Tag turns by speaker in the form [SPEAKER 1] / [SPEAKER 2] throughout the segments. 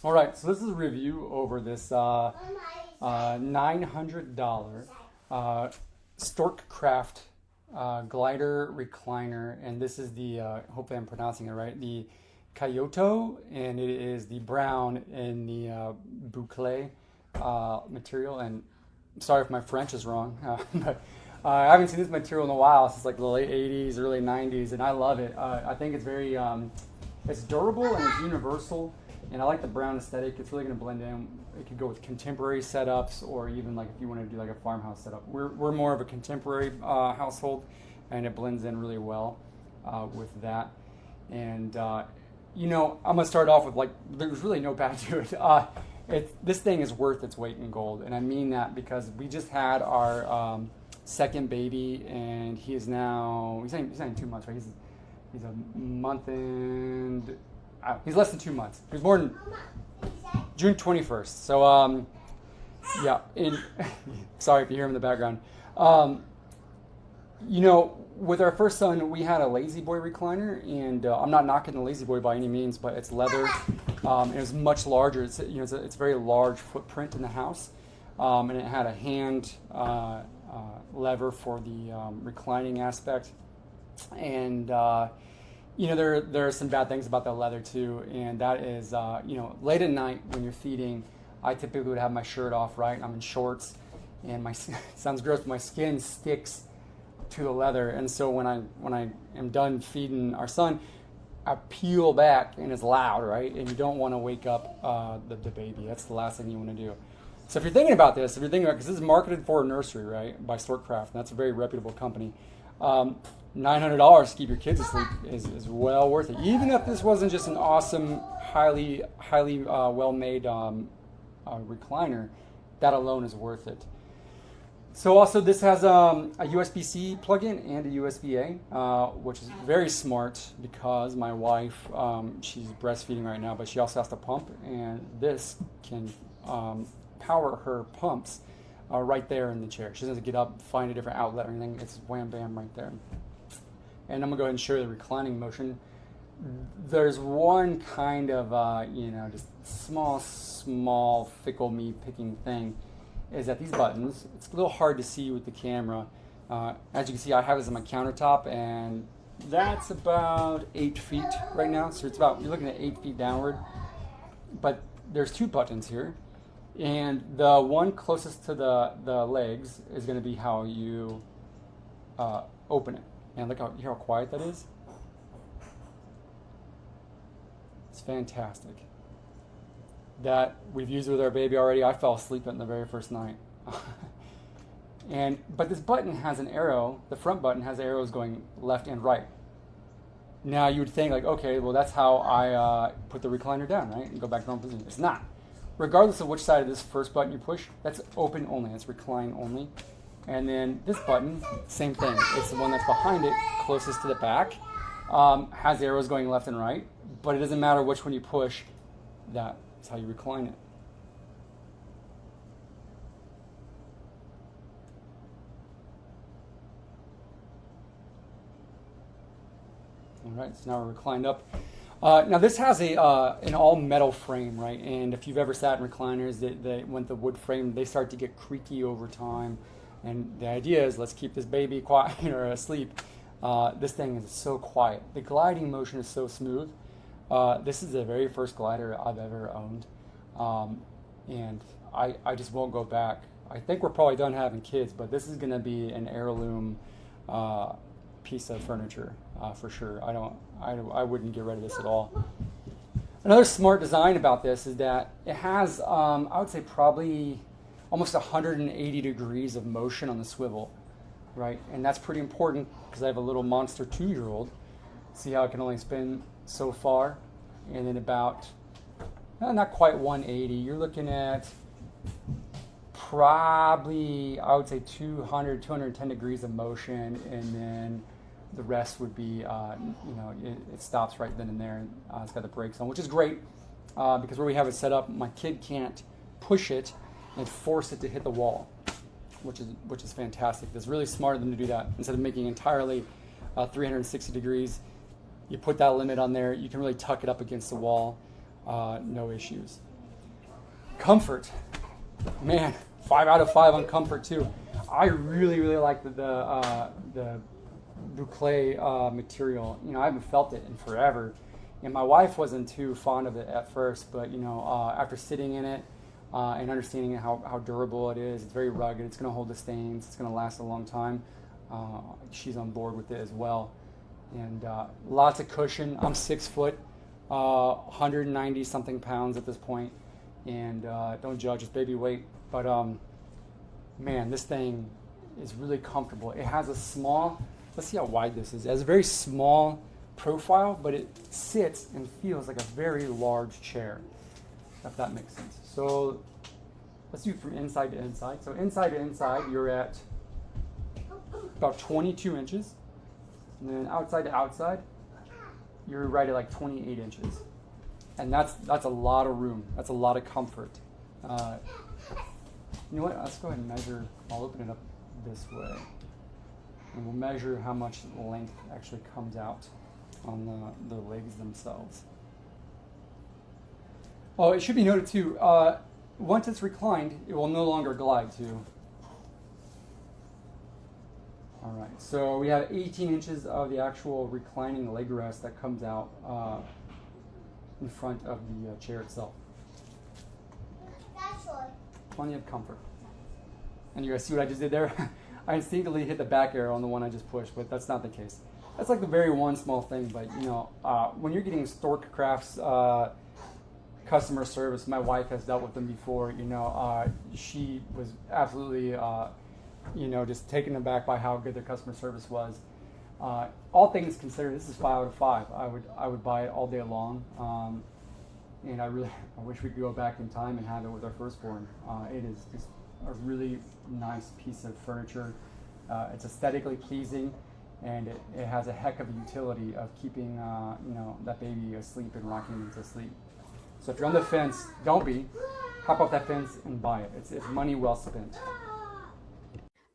[SPEAKER 1] All right, so this is a review over this $900 Storkcraft glider recliner, and this is the hopefully I'm pronouncing it right, the Kyoto, and it is the brown in the Boucle material. And I'm sorry if my French is wrong, but I haven't seen this material in a while since like the late '80s, early '90s, and I love it. I think it's very it's durable and it's universal. And I like the brown aesthetic. It's really going to blend in. It could go with contemporary setups, or even like if you want to do like a farmhouse setup. We're more of a contemporary household, and it blends in really well with that. And I'm gonna start off with like there's really no bad to it. This thing is worth its weight in gold, and I mean that because we just had our second baby, and he's not 2 months, right? He's a month and. He's less than 2 months. He was born June 21st. So, yeah. Sorry if you hear him in the background. With our first son, we had a Lazy Boy recliner, and I'm not knocking the Lazy Boy by any means, but it's leather. It was much larger. It's a very large footprint in the house, and it had a hand lever for the reclining aspect, and. There are some bad things about the leather too, and that is, late at night when you're feeding, I typically would have my shirt off, right? I'm in shorts, and sounds gross, but my skin sticks to the leather, and so when I am done feeding our son, I peel back, and it's loud, right? And you don't want to wake up the baby. That's the last thing you want to do. So if you're thinking about this, because this is marketed for a nursery, right, by Storkcraft, and that's a very reputable company. $900 to keep your kids asleep is well worth it. Even if this wasn't just an awesome, highly well-made recliner, that alone is worth it. So also this has a USB-C plug-in and a USB-A, which is very smart because my wife, she's breastfeeding right now, but she also has to pump, and this can power her pumps right there in the chair. She doesn't have to get up, find a different outlet or anything. It's wham bam right there. And I'm gonna go ahead and show you the reclining motion. There's one kind of just small fickle me picking thing, is that these buttons, it's a little hard to see with the camera. As you can see, I have this on my countertop, and that's about 8 feet right now. So you're looking at 8 feet downward. But there's two buttons here. And the one closest to the legs is going to be how you open it. And look hear how quiet that is? It's fantastic. That we've used with our baby already. I fell asleep in the very first night. But this button has an arrow. The front button has arrows going left and right. Now you would think like, okay, well that's how I put the recliner down, right? And go back to normal position. It's not. Regardless of which side of this first button you push, that's open only, that's recline only. And then this button, same thing. It's the one that's behind it, closest to the back, has arrows going left and right, but it doesn't matter which one you push, that's how you recline it. All right, so now we're reclined up. Now this has an all metal frame, right? And if you've ever sat in recliners, they with the wood frame, they start to get creaky over time. And the idea is, let's keep this baby quiet or asleep. This thing is so quiet. The gliding motion is so smooth. This is the very first glider I've ever owned, and I just won't go back. I think we're probably done having kids, but this is going to be an heirloom piece of furniture for sure. I wouldn't get rid of this at all. Another smart design about this is that it has, I would say probably almost 180 degrees of motion on the swivel, right? And that's pretty important because I have a little monster 2-year-old. See how it can only spin so far? And then about, not quite 180. You're looking at probably, I would say 210 degrees of motion, and then the rest would be, it stops right then and there. It's got the brakes on, which is great because where we have it set up, my kid can't push it and force it to hit the wall, which is fantastic. It's really smart of them to do that. Instead of making entirely 360 degrees, you put that limit on there. You can really tuck it up against the wall. no issues. Comfort, man, 5 out of 5 on comfort too. I really like the Boucle material. You know, I haven't felt it in forever, and my wife wasn't too fond of it at first, but you know, after sitting in it and understanding how durable it is, it's very rugged. It's going to hold the stains. It's going to last a long time. She's on board with it as well, and lots of cushion. I'm 6 foot, 190 something pounds at this point, and don't judge, it's baby weight. But man, this thing is really comfortable. It has a small, let's see how wide this is. It has a very small profile, but it sits and feels like a very large chair, if that makes sense. So let's do from inside to inside. So inside to inside, you're at about 22 inches. And then outside to outside, you're right at like 28 inches. And that's a lot of room. That's a lot of comfort. You know what? Let's go ahead and measure. I'll open it up this way. And we'll measure how much length actually comes out on the legs themselves. Oh, it should be noted too, once it's reclined, it will no longer glide too. All right, so we have 18 inches of the actual reclining leg rest that comes out in front of the chair itself. Plenty of comfort. And you guys see what I just did there? I instinctively hit the back arrow on the one I just pushed, but that's not the case. That's like the very one small thing, but you know, when you're getting Storkcraft's customer service, my wife has dealt with them before, you know, she was absolutely, you know, just taken aback by how good their customer service was. All things considered, this is 5 out of 5. I would buy it all day long. And I wish we could go back in time and have it with our firstborn. It is just a really nice piece of furniture. It's aesthetically pleasing, and it has a heck of a utility of keeping you know, that baby asleep and rocking him to sleep. So if you're on the fence, don't be. Hop off that fence and buy it. It's money well spent.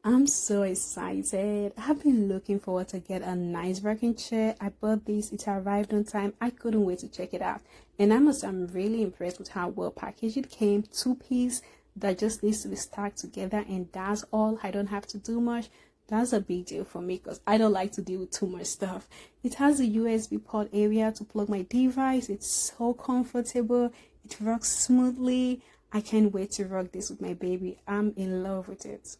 [SPEAKER 2] I'm so excited. I've been looking forward to get a nice rocking chair. I bought this. It arrived on time. I couldn't wait to check it out. And I'm really impressed with how well packaged it came. 2-piece that just needs to be stacked together, and that's all. I don't have to do much. That's a big deal for me because I don't like to deal with too much stuff. It has a USB port area to plug my device. It's so comfortable. It rocks smoothly. I can't wait to rock this with my baby. I'm in love with it.